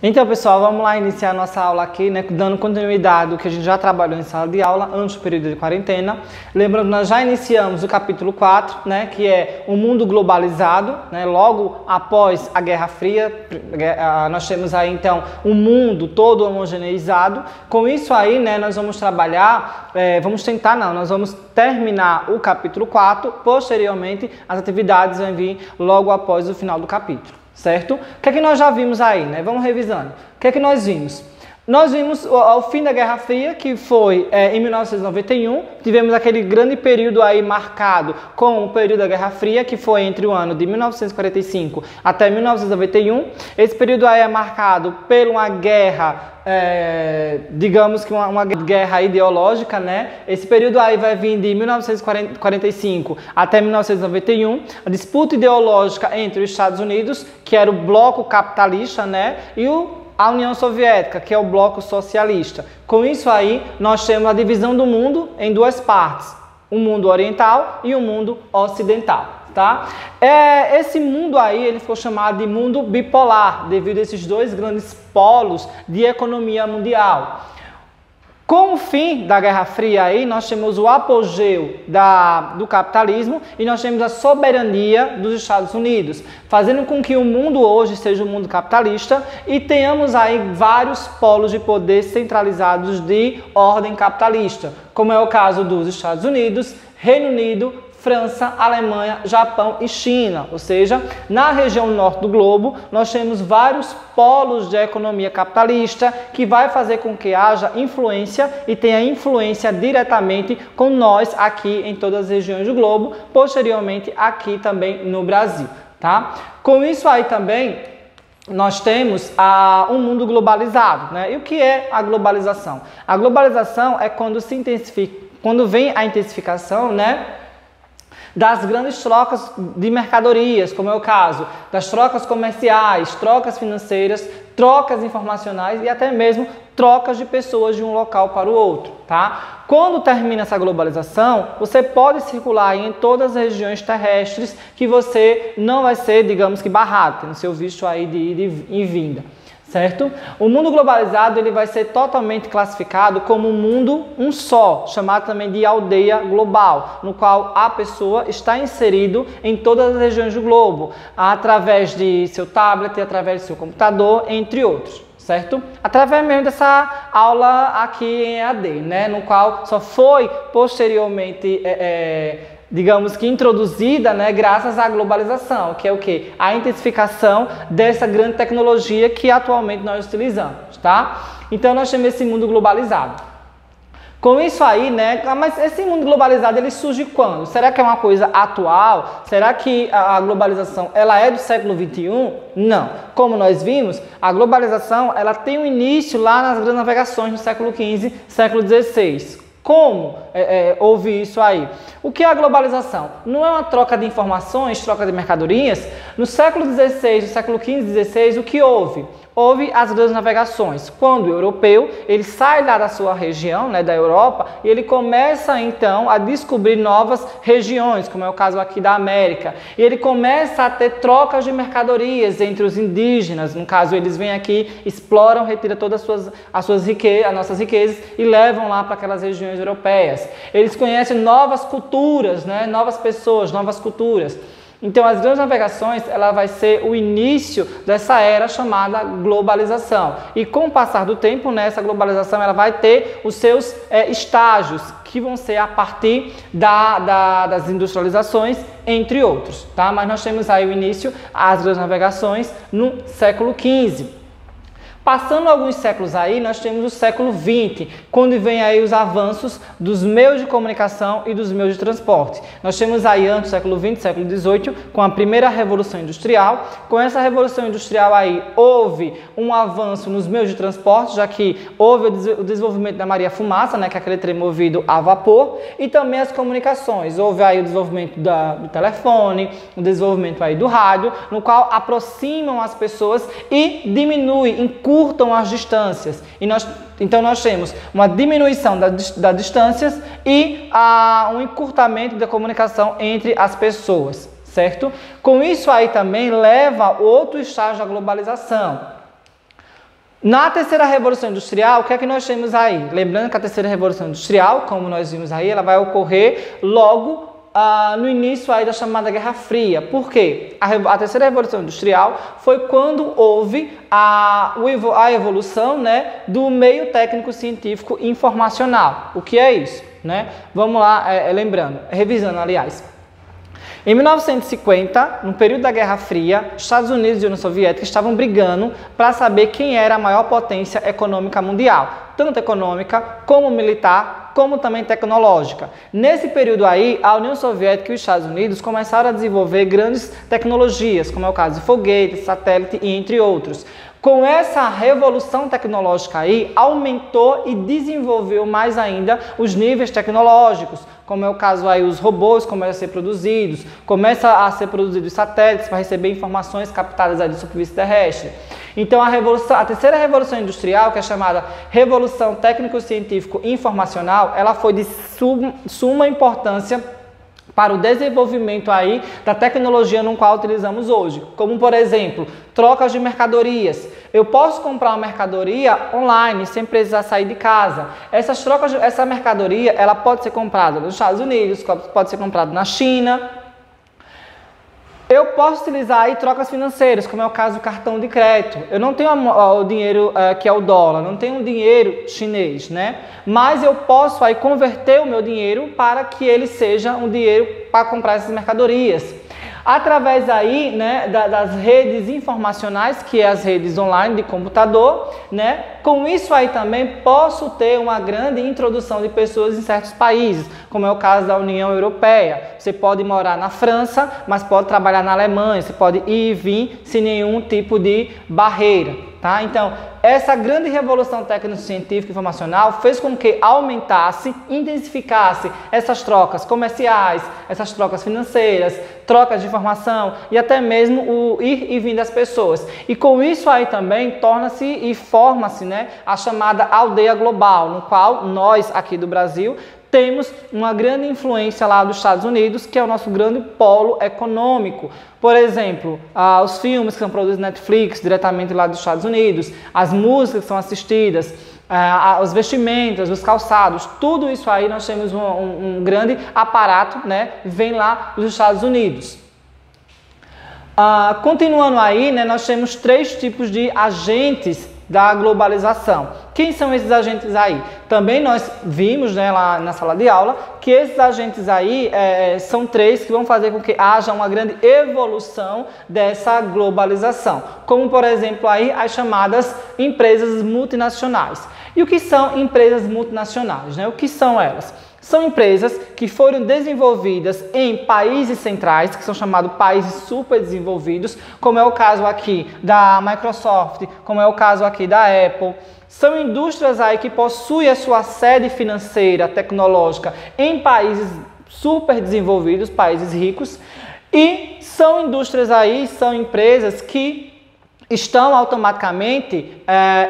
Então, pessoal, vamos lá iniciar a nossa aula aqui, né, dando continuidade ao que a gente já trabalhou em sala de aula antes do período de quarentena. Lembrando que nós já iniciamos o capítulo 4, né, que é o mundo globalizado, né, logo após a Guerra Fria. Nós temos aí, então, um mundo todo homogeneizado. Com isso aí, né, nós vamos trabalhar, nós vamos terminar o capítulo 4, posteriormente as atividades vão vir logo após o final do capítulo. Certo? O que é que nós já vimos aí, né? Vamos revisando. O que é que nós vimos? Nós vimos ao fim da Guerra Fria, que foi em 1991, tivemos aquele grande período aí marcado com o período da Guerra Fria, que foi entre o ano de 1945 até 1991. Esse período aí é marcado por uma guerra, digamos que uma guerra ideológica, né? Esse período aí vai vir de 1945 até 1991, a disputa ideológica entre os Estados Unidos, que era o bloco capitalista, né? E a União Soviética, que é o bloco socialista. Com isso aí, nós temos a divisão do mundo em duas partes, o mundo oriental e o mundo ocidental, tá? Esse mundo aí, ele ficou chamado de mundo bipolar, devido a esses dois grandes polos de economia mundial. Com o fim da Guerra Fria aí, nós temos o apogeu do capitalismo e nós temos a soberania dos Estados Unidos, fazendo com que o mundo hoje seja um mundo capitalista e tenhamos aí vários polos de poder centralizados de ordem capitalista, como é o caso dos Estados Unidos, Reino Unido, França, Alemanha, Japão e China. Ou seja, na região norte do globo, nós temos vários polos de economia capitalista que vai fazer com que haja influência e tenha influência diretamente com nós aqui em todas as regiões do globo, posteriormente aqui também no Brasil, tá? Com isso aí também, nós temos um mundo globalizado, né? E o que é a globalização? A globalização é quando vem a intensificação, né, das grandes trocas de mercadorias, como é o caso das trocas comerciais, trocas financeiras, trocas informacionais e até mesmo trocas de pessoas de um local para o outro, tá? Quando termina essa globalização, você pode circular em todas as regiões terrestres que você não vai ser, digamos que, barrado, tendo seu visto aí de ida e vinda. Certo? O mundo globalizado ele vai ser totalmente classificado como um mundo um só, chamado também de aldeia global, no qual a pessoa está inserido em todas as regiões do globo, através de seu tablet, através de seu computador, entre outros. Certo? Através mesmo dessa aula aqui em EAD, né? No qual só foi posteriormente digamos que introduzida, né, graças à globalização, que é o quê? A intensificação dessa grande tecnologia que atualmente nós utilizamos, tá? Então nós temos esse mundo globalizado. Com isso aí, né, mas esse mundo globalizado ele surge quando? Será que é uma coisa atual? Será que a globalização ela é do século XXI? Não. Como nós vimos, a globalização ela tem um início lá nas grandes navegações no século XV, século XVI. Como houve isso aí? O que é a globalização? Não é uma troca de informações, troca de mercadorias? No século XVI, no século XV e XVI, o que houve? Houve as grandes navegações. Quando o europeu ele sai lá da sua região, né, da Europa, e ele começa então a descobrir novas regiões, como é o caso aqui da América. E ele começa a ter trocas de mercadorias entre os indígenas. No caso, eles vêm aqui, exploram, retiram todas as nossas riquezas e levam lá para aquelas regiões europeias. Eles conhecem novas culturas, né, novas pessoas, novas culturas. Então, as grandes navegações, ela vai ser o início dessa era chamada globalização. E com o passar do tempo, nessa globalização, ela vai ter os seus estágios, que vão ser a partir das industrializações, entre outros, tá? Mas nós temos aí o início, as grandes navegações, no século XV. Passando alguns séculos aí, nós temos o século XX, quando vem aí os avanços dos meios de comunicação e dos meios de transporte. Nós temos aí antes do século XX, século XVIII, com a primeira Revolução Industrial. Com essa Revolução Industrial aí, houve um avanço nos meios de transporte, já que houve o desenvolvimento da Maria-Fumaça, né, que é aquele trem movido a vapor, e também as comunicações. Houve aí o desenvolvimento do telefone, o desenvolvimento aí do rádio, no qual aproximam as pessoas e encurtam as distâncias. Então nós temos uma diminuição das distâncias e um encurtamento da comunicação entre as pessoas, certo? Com isso aí também leva outro estágio da globalização. Na terceira revolução industrial, o que é que nós temos aí? Lembrando que a terceira revolução industrial, como nós vimos aí, ela vai ocorrer logo no início aí da chamada Guerra Fria. Por quê? A terceira revolução industrial foi quando houve a evolução, né, do meio técnico científico informacional. O que é isso? Né? Vamos lá, lembrando, revisando, aliás. Em 1950, no período da Guerra Fria, Estados Unidos e União Soviética estavam brigando para saber quem era a maior potência econômica mundial, tanto econômica como militar, como também tecnológica. Nesse período aí, a União Soviética e os Estados Unidos começaram a desenvolver grandes tecnologias, como é o caso de foguetes, satélite e entre outros. Com essa revolução tecnológica aí, aumentou e desenvolveu mais ainda os níveis tecnológicos, como é o caso aí, os robôs começam a ser produzidos, começa a ser produzidos satélites para receber informações captadas aí de superfície terrestre. Então a terceira revolução industrial, que é chamada Revolução Técnico-Científico Informacional, ela foi de suma importância para o desenvolvimento aí da tecnologia no qual utilizamos hoje, como por exemplo, trocas de mercadorias. Eu posso comprar uma mercadoria online sem precisar sair de casa. Essa mercadoria, ela pode ser comprada nos Estados Unidos, pode ser comprada na China. Eu posso utilizar aí trocas financeiras, como é o caso do cartão de crédito. Eu não tenho o dinheiro que é o dólar, não tenho um dinheiro chinês, né? Mas eu posso aí converter o meu dinheiro para que ele seja um dinheiro para comprar essas mercadorias. Através aí, né, das redes informacionais, que é as redes online de computador, né? Com isso aí também posso ter uma grande introdução de pessoas em certos países, como é o caso da União Europeia. Você pode morar na França, mas pode trabalhar na Alemanha, você pode ir e vir sem nenhum tipo de barreira, tá? Então, essa grande revolução técnico-científica e informacional fez com que aumentasse, intensificasse essas trocas comerciais, essas trocas financeiras, trocas de informação e até mesmo o ir e vir das pessoas. E com isso aí também torna-se e forma-se, né, a chamada aldeia global, no qual nós aqui do Brasil temos uma grande influência lá dos Estados Unidos, que é o nosso grande polo econômico. Por exemplo, os filmes que são produzidos na Netflix, diretamente lá dos Estados Unidos, as músicas que são assistidas, os vestimentas, os calçados, tudo isso aí nós temos um grande aparato, né, vem lá dos Estados Unidos. Continuando aí, né, nós temos 3 tipos de agentes da globalização. Quem são esses agentes aí? Também nós vimos, né, lá na sala de aula que esses agentes aí são 3 que vão fazer com que haja uma grande evolução dessa globalização. Como, por exemplo, aí as chamadas empresas multinacionais. E o que são empresas multinacionais, né? O que são elas? São empresas que foram desenvolvidas em países centrais, que são chamados países superdesenvolvidos, como é o caso aqui da Microsoft, como é o caso aqui da Apple. São indústrias aí que possuem a sua sede financeira, tecnológica em países superdesenvolvidos, países ricos. E são indústrias aí, são empresas que estão automaticamente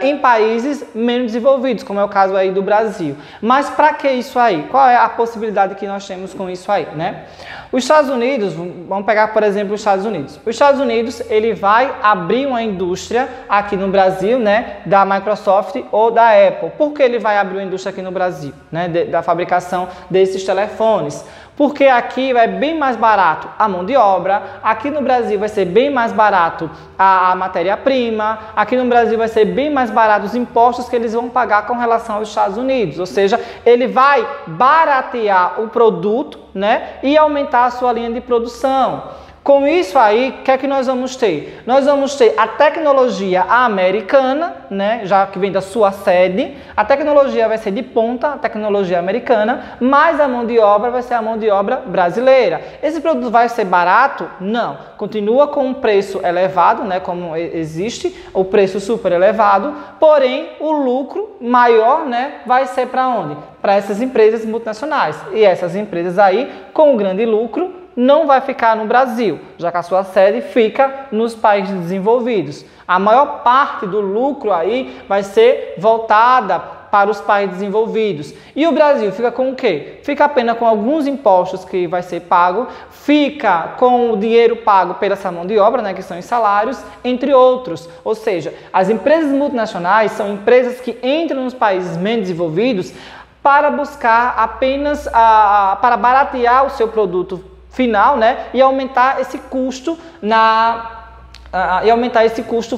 em países menos desenvolvidos, como é o caso aí do Brasil. Mas para que isso aí? Qual é a possibilidade que nós temos com isso aí, né? Os Estados Unidos, vamos pegar por exemplo os Estados Unidos. Os Estados Unidos, ele vai abrir uma indústria aqui no Brasil, né, da Microsoft ou da Apple. Por que ele vai abrir uma indústria aqui no Brasil, né, da fabricação desses telefones? Porque aqui é bem mais barato a mão de obra, aqui no Brasil vai ser bem mais barato a matéria-prima, aqui no Brasil vai ser bem mais barato os impostos que eles vão pagar com relação aos Estados Unidos. Ou seja, ele vai baratear o produto, né, e aumentar a sua linha de produção. Com isso aí, o que é que nós vamos ter? Nós vamos ter a tecnologia americana, né, já que vem da sua sede. A tecnologia vai ser de ponta, a tecnologia americana, mas a mão de obra vai ser a mão de obra brasileira. Esse produto vai ser barato? Não. Continua com um preço elevado, né, como existe, o preço super elevado, porém o lucro maior, né, vai ser para onde? Para essas empresas multinacionais. E essas empresas aí, com um grande lucro, não vai ficar no Brasil, já que a sua sede fica nos países desenvolvidos. A maior parte do lucro aí vai ser voltada para os países desenvolvidos. E o Brasil fica com o quê? Fica apenas com alguns impostos que vai ser pago, fica com o dinheiro pago pela essa mão de obra, né, que são os salários, entre outros. Ou seja, as empresas multinacionais são empresas que entram nos países menos desenvolvidos para buscar apenas para baratear o seu produto final, né, e aumentar esse custo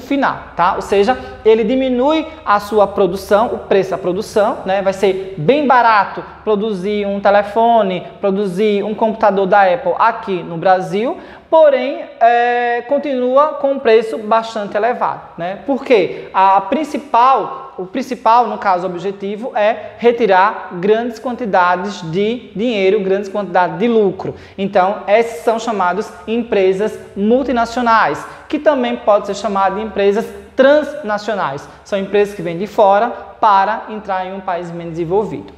final, tá? Ou seja, ele diminui a sua produção, o preço da produção, né? Vai ser bem barato produzir um telefone, produzir um computador da Apple aqui no Brasil, porém continua com um preço bastante elevado, né? Porque o principal, no caso, objetivo é retirar grandes quantidades de dinheiro, grandes quantidades de lucro. Então, essas são chamadas empresas multinacionais, que também pode ser chamada de empresas transnacionais. São empresas que vêm de fora para entrar em um país menos desenvolvido.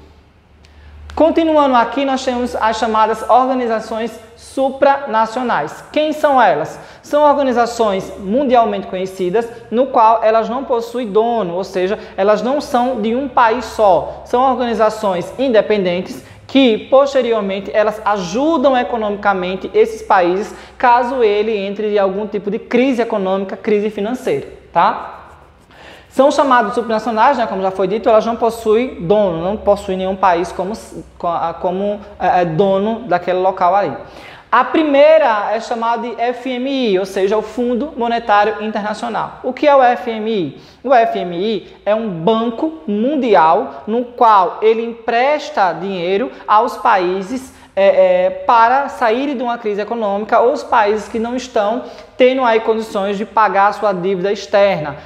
Continuando aqui, nós temos as chamadas organizações supranacionais. Quem são elas? São organizações mundialmente conhecidas, no qual elas não possuem dono, ou seja, elas não são de um país só. São organizações independentes que, posteriormente, elas ajudam economicamente esses países caso ele entre em algum tipo de crise econômica, crise financeira, tá? São chamados supranacionais, né, como já foi dito, elas não possuem dono, não possuem nenhum país como dono daquele local ali. A primeira é chamada de FMI, ou seja, o Fundo Monetário Internacional. O que é o FMI? O FMI é um banco mundial no qual ele empresta dinheiro aos países para saírem de uma crise econômica, ou os países que não estão tendo aí condições de pagar a sua dívida externa.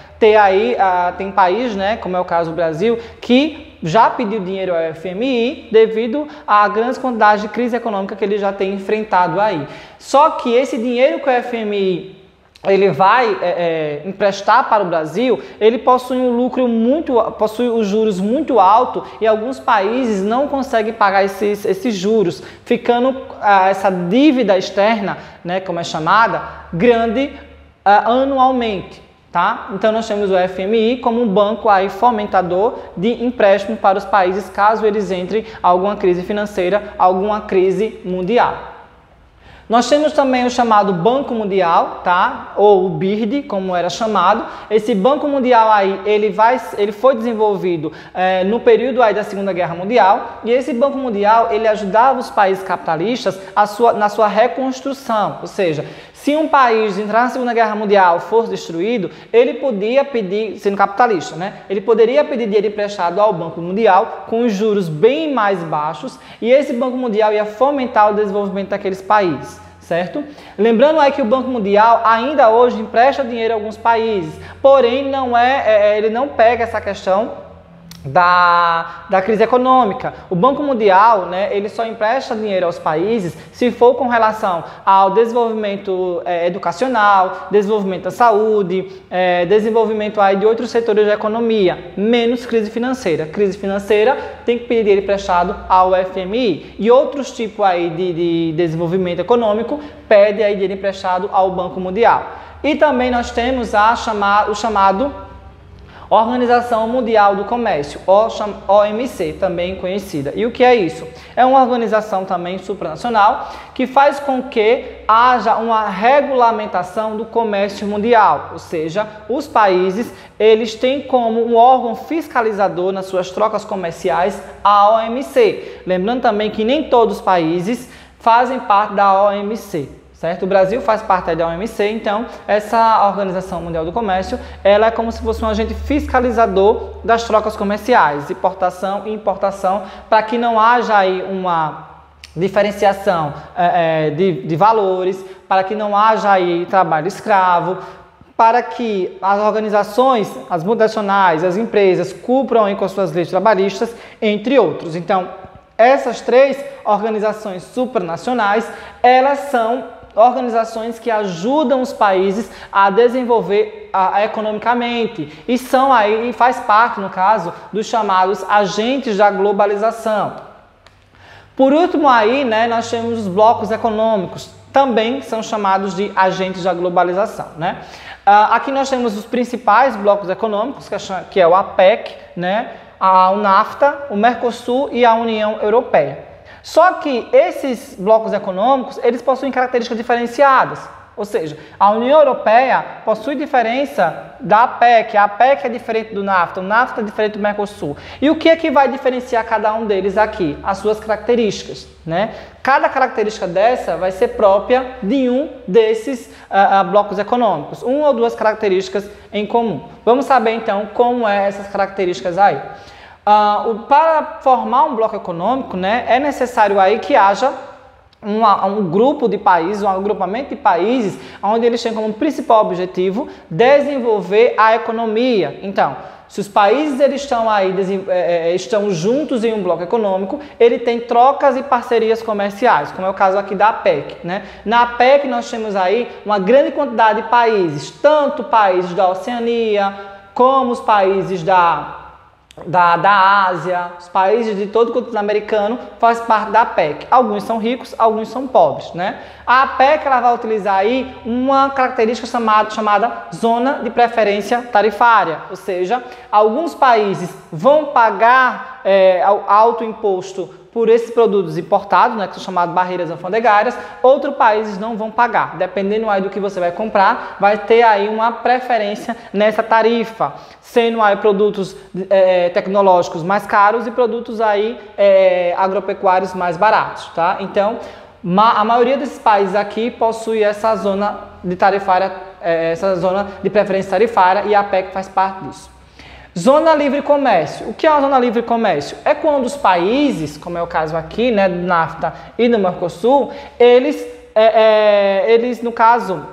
Tem país, né, como é o caso do Brasil, que já pediu dinheiro ao FMI devido a grandes quantidades de crise econômica que ele já tem enfrentado aí. Só que esse dinheiro que o FMI ele vai emprestar para o Brasil, ele possui possui os juros muito altos e alguns países não conseguem pagar esses juros, ficando essa dívida externa, né, como é chamada, grande anualmente. Tá? Então nós temos o FMI como um banco aí fomentador de empréstimo para os países caso eles entrem em alguma crise financeira, alguma crise mundial. Nós temos também o chamado Banco Mundial, tá? Ou o BIRD, como era chamado. Esse Banco Mundial aí, ele foi desenvolvido no período aí da Segunda Guerra Mundial, e esse Banco Mundial, ele ajudava os países capitalistas na sua reconstrução, ou seja, se um país entrar na Segunda Guerra Mundial fosse destruído, ele podia pedir, sendo capitalista, né? Ele poderia pedir dinheiro emprestado ao Banco Mundial com os juros bem mais baixos, e esse Banco Mundial ia fomentar o desenvolvimento daqueles países, certo? Lembrando aí que o Banco Mundial ainda hoje empresta dinheiro a alguns países, porém ele não pega essa questão da crise econômica. O Banco Mundial, né, ele só empresta dinheiro aos países se for com relação ao desenvolvimento educacional, desenvolvimento da saúde, desenvolvimento aí de outros setores da economia, menos crise financeira. Crise financeira tem que pedir dinheiro emprestado ao FMI, e outros tipos aí de desenvolvimento econômico pede aí dinheiro emprestado ao Banco Mundial. E também nós temos o chamado Organização Mundial do Comércio, OMC, também conhecida. E o que é isso? É uma organização também supranacional que faz com que haja uma regulamentação do comércio mundial, ou seja, os países eles têm como um órgão fiscalizador nas suas trocas comerciais a OMC. Lembrando também que nem todos os países fazem parte da OMC. Certo? O Brasil faz parte da OMC, então essa Organização Mundial do Comércio, ela é como se fosse um agente fiscalizador das trocas comerciais, exportação e importação, para que não haja aí uma diferenciação de valores, para que não haja aí trabalho escravo, para que as organizações, as multinacionais, as empresas cumpram aí com as suas leis trabalhistas, entre outros. Então, essas três organizações supranacionais, elas são organizações que ajudam os países a desenvolver economicamente e faz parte, no caso, dos chamados agentes da globalização. Por último aí, né, nós temos os blocos econômicos, também são chamados de agentes da globalização, né? Aqui nós temos os principais blocos econômicos, que é o APEC, né? O NAFTA, o Mercosul e a União Europeia. Só que esses blocos econômicos, eles possuem características diferenciadas. Ou seja, a União Europeia possui diferença da APEC. A APEC é diferente do NAFTA, o NAFTA é diferente do Mercosul. E o que é que vai diferenciar cada um deles aqui? As suas características, né? Cada característica dessa vai ser própria de um desses blocos econômicos. Uma ou duas características em comum. Vamos saber então como é essas características aí. Para formar um bloco econômico, né, é necessário aí que haja um grupo de países, um agrupamento de países, onde eles têm como principal objetivo desenvolver a economia. Então, se os países eles estão aí, estão juntos em um bloco econômico, ele tem trocas e parcerias comerciais, como é o caso aqui da APEC, né? Na APEC nós temos aí uma grande quantidade de países, tanto países da Oceania, como os países da Ásia, os países de todo o continente americano fazem parte da APEC. Alguns são ricos, alguns são pobres, né? A APEC ela vai utilizar aí uma característica chamada zona de preferência tarifária, ou seja, alguns países vão pagar alto imposto por esses produtos importados, né, que são chamados barreiras alfandegárias, outros países não vão pagar. Dependendo aí do que você vai comprar, vai ter aí uma preferência nessa tarifa, sendo aí produtos tecnológicos mais caros e produtos aí agropecuários mais baratos, tá? Então, a maioria desses países aqui possui essa zona de tarifária, essa zona de preferência tarifária, e a APEC faz parte disso. Zona livre comércio. O que é uma zona livre comércio? É quando os países, como é o caso aqui, né, do NAFTA e do Mercosul, eles no caso,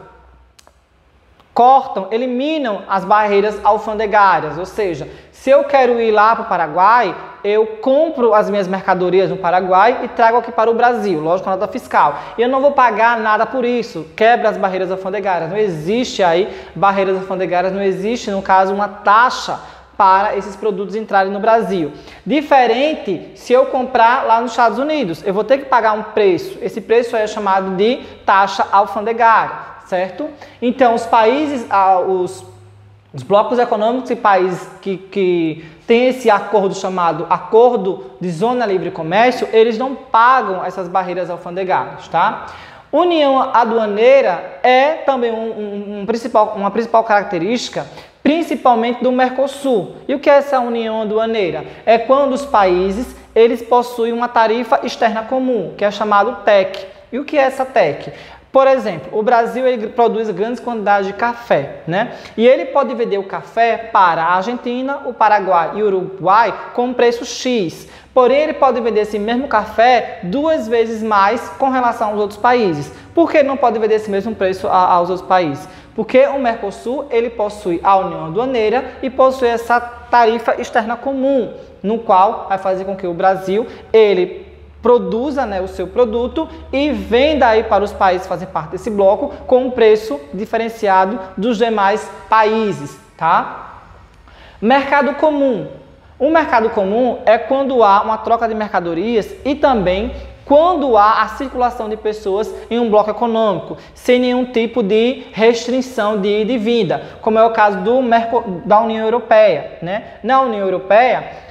eliminam as barreiras alfandegárias. Ou seja, se eu quero ir lá para o Paraguai, eu compro as minhas mercadorias no Paraguai e trago aqui para o Brasil, lógico, com nota fiscal. E eu não vou pagar nada por isso, quebra as barreiras alfandegárias. Não existe aí barreiras alfandegárias, não existe, no caso, uma taxa para esses produtos entrarem no Brasil. Diferente se eu comprar lá nos Estados Unidos, eu vou ter que pagar um preço. Esse preço é chamado de taxa alfandegária, certo? Então, os países, os blocos econômicos e países que têm esse acordo chamado Acordo de Zona Livre Comércio, eles não pagam essas barreiras alfandegárias, tá? União aduaneira é também uma principal característica, principalmente do Mercosul. E o que é essa união aduaneira? É quando os países eles possuem uma tarifa externa comum, que é chamado TEC. E o que é essa TEC? Por exemplo, o Brasil ele produz grandes quantidades de café, né? E ele pode vender o café para a Argentina, o Paraguai e o Uruguai com preço X. Porém, ele pode vender esse mesmo café 2 vezes mais com relação aos outros países. Por que ele não pode vender esse mesmo preço aos outros países? Porque o Mercosul ele possui a união aduaneira e possui essa tarifa externa comum, no qual vai fazer com que o Brasil ele produza, né, o seu produto e venda aí para os países que fazem parte desse bloco com um preço diferenciado dos demais países, tá? Mercado comum. O mercado comum é quando há uma troca de mercadorias e também quando há a circulação de pessoas em um bloco econômico, sem nenhum tipo de restrição de ida e vinda, como é o caso da União Europeia, né? Na União Europeia,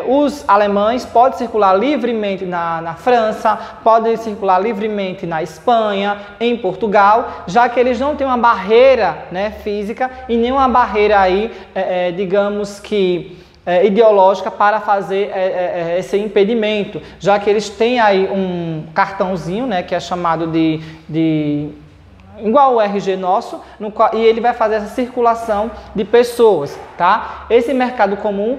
os alemães podem circular livremente na França, podem circular livremente na Espanha, em Portugal, já que eles não têm uma barreira, né, física e nenhuma barreira aí, digamos que ideológica para fazer esse impedimento, já que eles têm aí um cartãozinho, né, que é chamado de igual o RG nosso, e ele vai fazer essa circulação de pessoas, tá? Esse mercado comum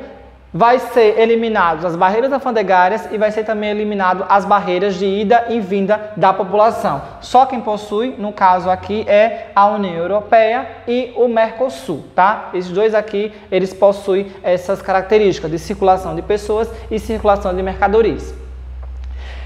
vai ser eliminado as barreiras alfandegárias e vai ser também eliminado as barreiras de ida e vinda da população. Só quem possui, no caso aqui, é a União Europeia e o Mercosul, tá? Esses dois aqui, eles possuem essas características de circulação de pessoas e circulação de mercadorias.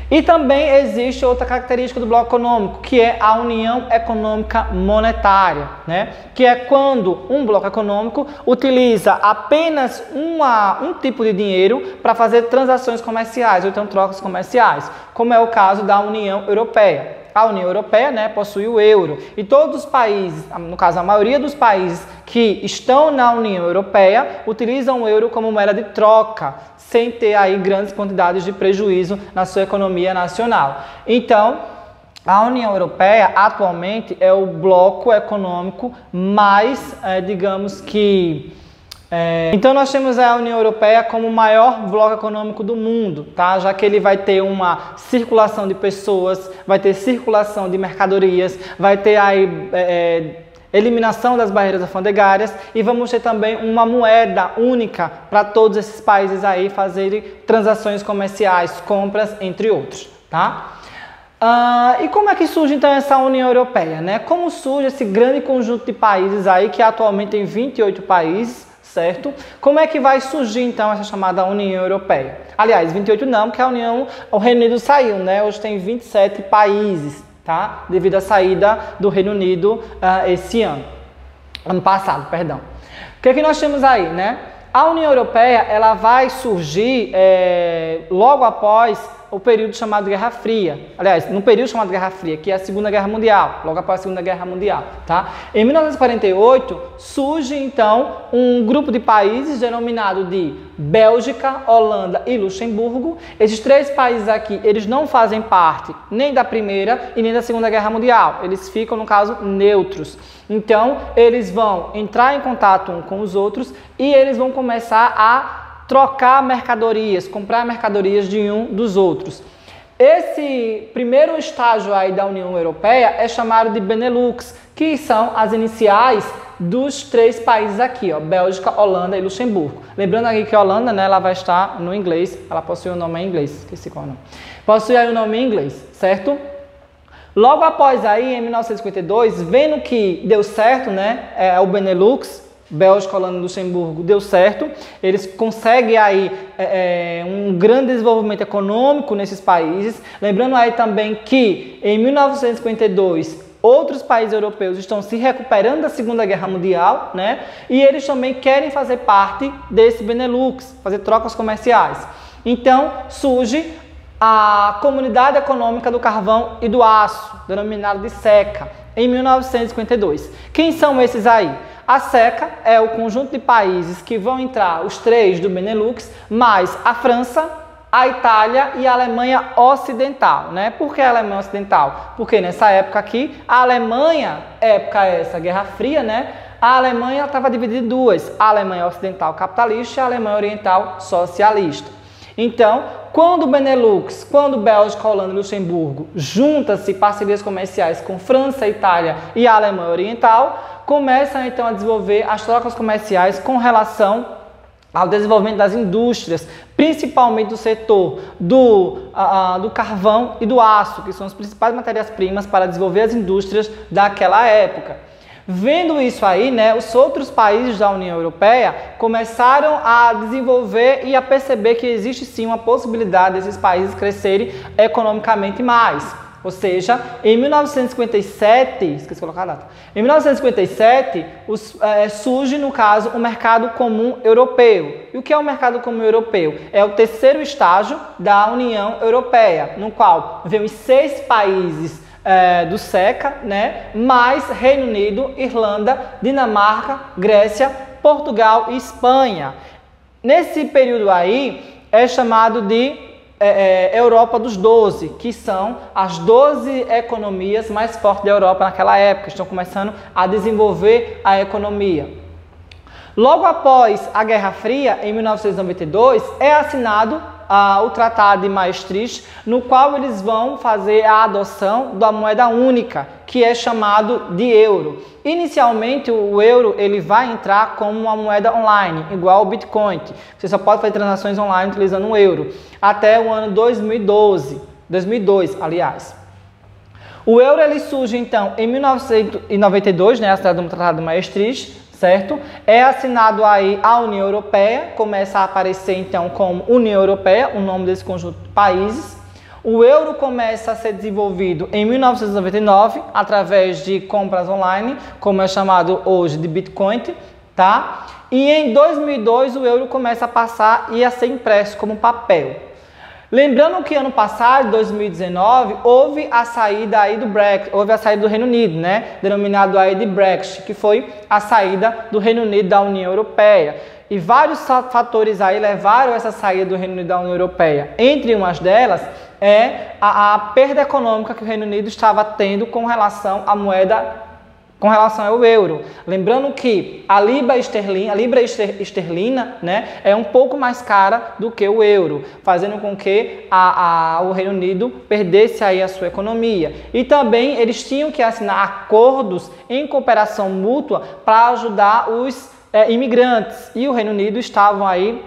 E também existe outra característica do bloco econômico, que é a união econômica monetária, né? Que é quando um bloco econômico utiliza apenas um tipo de dinheiro para fazer transações comerciais, ou então trocas comerciais, como é o caso da União Europeia. a União Europeia, né, possui o euro. E todos os países, no caso a maioria dos países que estão na União Europeia, utilizam o euro como moeda de troca, sem ter aí grandes quantidades de prejuízo na sua economia nacional. Então, a União Europeia atualmente é o bloco econômico mais, digamos que... Então nós temos a União Europeia como o maior bloco econômico do mundo, tá? Já que ele vai ter uma circulação de pessoas, vai ter circulação de mercadorias, vai ter aí eliminação das barreiras alfandegárias e vamos ter também uma moeda única para todos esses países aí fazerem transações comerciais, compras, entre outros, tá? E como é que surge então essa União Europeia, né? Como surge esse grande conjunto de países aí, que atualmente tem 28 países, certo? Como é que vai surgir então essa chamada União Europeia? Aliás, 28 não, porque o Reino Unido saiu, né? Hoje tem 27 países, tá? Devido à saída do Reino Unido esse ano passado, perdão. O que é que nós temos aí, né? A União Europeia, ela vai surgir logo após o período chamado Guerra Fria. Aliás, no período chamado Guerra Fria, que é a Segunda Guerra Mundial, logo após a Segunda Guerra Mundial, tá? Em 1948, surge então um grupo de países denominado de Bélgica, Holanda e Luxemburgo. Esses três países aqui, eles não fazem parte nem da Primeira e nem da Segunda Guerra Mundial. Eles ficam, no caso, neutros. Então, eles vão entrar em contato uns com os outros e eles vão começar a trocar mercadorias, comprar mercadorias de um dos outros. Esse primeiro estágio aí da União Europeia é chamado de Benelux, que são as iniciais dos três países aqui, ó, Bélgica, Holanda e Luxemburgo. Lembrando aqui que a Holanda, né, ela vai estar no inglês, ela possui o nome em inglês, esqueci qual é o nome. Possui aí o nome em inglês, certo? Logo após aí, em 1952, vendo que deu certo, né, o Benelux, Bélgica, Holanda e Luxemburgo, deu certo, eles conseguem aí um grande desenvolvimento econômico nesses países. Lembrando aí também que em 1952 outros países europeus estão se recuperando da Segunda Guerra Mundial, né? E eles também querem fazer parte desse Benelux, fazer trocas comerciais. Então surge a Comunidade Econômica do Carvão e do Aço, denominada de CECA, em 1952. Quem são esses aí? A CECA é o conjunto de países que vão entrar, os três do Benelux, mais a França, a Itália e a Alemanha Ocidental, né? Por que a Alemanha Ocidental? Porque nessa época aqui, a Alemanha, época essa, Guerra Fria, né? A Alemanha estava dividida em duas, a Alemanha Ocidental capitalista e a Alemanha Oriental socialista. Então, quando o Benelux, quando Bélgica, Holanda e Luxemburgo juntam-se parcerias comerciais com França, Itália e a Alemanha Oriental, começam então a desenvolver as trocas comerciais com relação ao desenvolvimento das indústrias, principalmente do setor do carvão e do aço, que são as principais matérias-primas para desenvolver as indústrias daquela época. Vendo isso aí, né, os outros países da União Europeia começaram a desenvolver e a perceber que existe sim uma possibilidade desses países crescerem economicamente mais. Ou seja, em 1957, esqueci de colocar a data, em 1957 surge, no caso, o Mercado Comum Europeu. E o que é o Mercado Comum Europeu? É o terceiro estágio da União Europeia, no qual vem os 6 países do CECA, né, mais Reino Unido, Irlanda, Dinamarca, Grécia, Portugal e Espanha. Nesse período aí é chamado de Europa dos 12, que são as 12 economias mais fortes da Europa naquela época, estão começando a desenvolver a economia. Logo após a Guerra Fria, em 1992, é assinado o Tratado de Maastricht, no qual eles vão fazer a adoção da moeda única, que é chamado de euro. Inicialmente, o euro ele vai entrar como uma moeda online, igual ao Bitcoin. Você só pode fazer transações online utilizando o euro, até o ano 2002, aliás. O euro ele surge, então, em 1992, né, assinado no Tratado de Maastricht, certo? É assinado aí a União Europeia, começa a aparecer então como União Europeia, o nome desse conjunto de países. O euro começa a ser desenvolvido em 1999, através de compras online, como é chamado hoje de Bitcoin, tá? E em 2002 o euro começa a passar e a ser impresso como papel. Lembrando que ano passado, 2019, houve a saída aí do Brexit, houve a saída do Reino Unido, né? Denominado aí de Brexit, que foi a saída do Reino Unido da União Europeia. E vários fatores aí levaram essa saída do Reino Unido da União Europeia. Entre umas delas é a perda econômica que o Reino Unido estava tendo com relação à moeda, com relação ao euro. Lembrando que a libra esterlina, né, é um pouco mais cara do que o euro, fazendo com que o Reino Unido perdesse aí a sua economia. E também eles tinham que assinar acordos em cooperação mútua para ajudar os imigrantes. E o Reino Unido estava aí,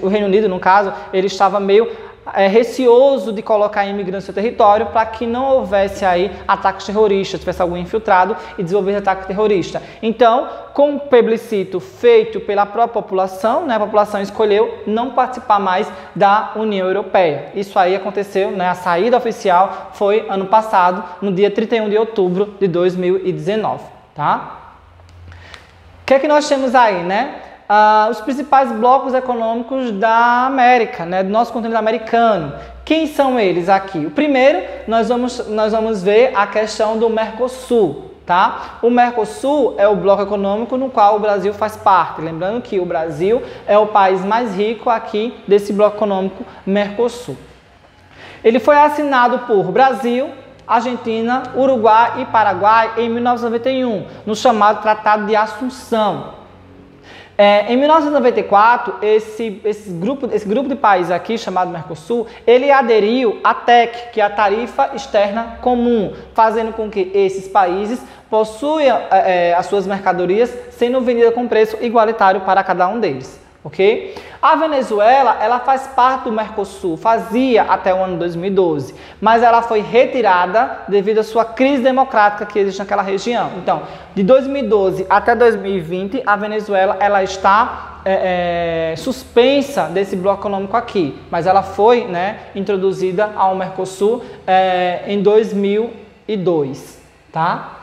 o Reino Unido, no caso, ele estava meio receoso de colocar imigrantes no seu território para que não houvesse aí ataques terroristas, tivesse algum infiltrado e desenvolvesse ataque terrorista. Então, com o plebiscito feito pela própria população, né, a população escolheu não participar mais da União Europeia. Isso aí aconteceu, né, a saída oficial foi ano passado, no dia 31 de outubro de 2019, tá? O que é que nós temos aí, né? Os principais blocos econômicos da América, né, do nosso continente americano. Quem são eles aqui? O primeiro, nós vamos ver a questão do Mercosul, tá? O Mercosul é o bloco econômico no qual o Brasil faz parte. Lembrando que o Brasil é o país mais rico aqui desse bloco econômico Mercosul. Ele foi assinado por Brasil, Argentina, Uruguai e Paraguai em 1991, no chamado Tratado de Assunção. Em 1994, esse grupo de países aqui, chamado Mercosul, ele aderiu à TEC, que é a Tarifa Externa Comum, fazendo com que esses países possuam as suas mercadorias sendo vendidas com preço igualitário para cada um deles. Okay? A Venezuela, ela faz parte do Mercosul, fazia até o ano 2012, mas ela foi retirada devido à sua crise democrática que existe naquela região. Então, de 2012 até 2020, a Venezuela ela está suspensa desse bloco econômico aqui, mas ela foi, né, introduzida ao Mercosul em 2002, tá?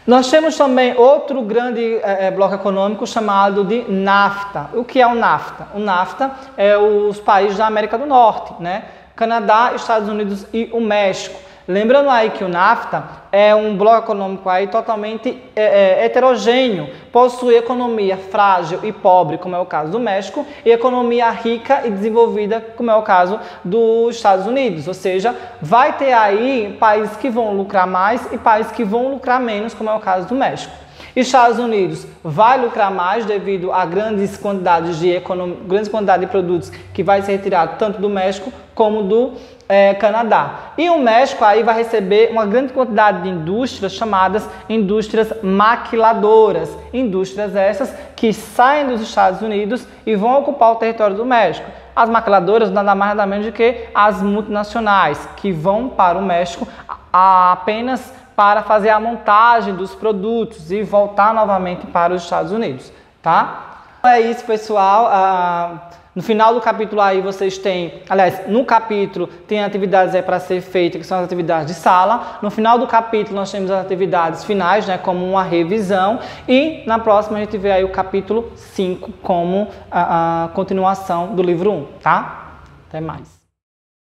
Nós temos também outro grande bloco econômico chamado de NAFTA. O que é o NAFTA? O NAFTA é os países da América do Norte, né? Canadá, Estados Unidos e o México. Lembrando aí que o NAFTA é um bloco econômico aí totalmente heterogêneo, possui economia frágil e pobre, como é o caso do México, e economia rica e desenvolvida, como é o caso dos Estados Unidos. Ou seja, vai ter aí países que vão lucrar mais e países que vão lucrar menos, como é o caso do México. Estados Unidos vai lucrar mais devido a grandes quantidades de produtos que vai ser retirado tanto do México como do Canadá. E o México aí vai receber uma grande quantidade de indústrias chamadas indústrias maquiladoras. Indústrias essas que saem dos Estados Unidos e vão ocupar o território do México. As maquiladoras nada mais nada menos do que as multinacionais que vão para o México apenas para fazer a montagem dos produtos e voltar novamente para os Estados Unidos, tá? É isso, pessoal. No final do capítulo aí vocês têm, aliás, no capítulo tem atividades para ser feitas, que são as atividades de sala. No final do capítulo nós temos as atividades finais, né, como uma revisão. E na próxima a gente vê aí o capítulo 5 como a continuação do livro 1, tá? Até mais.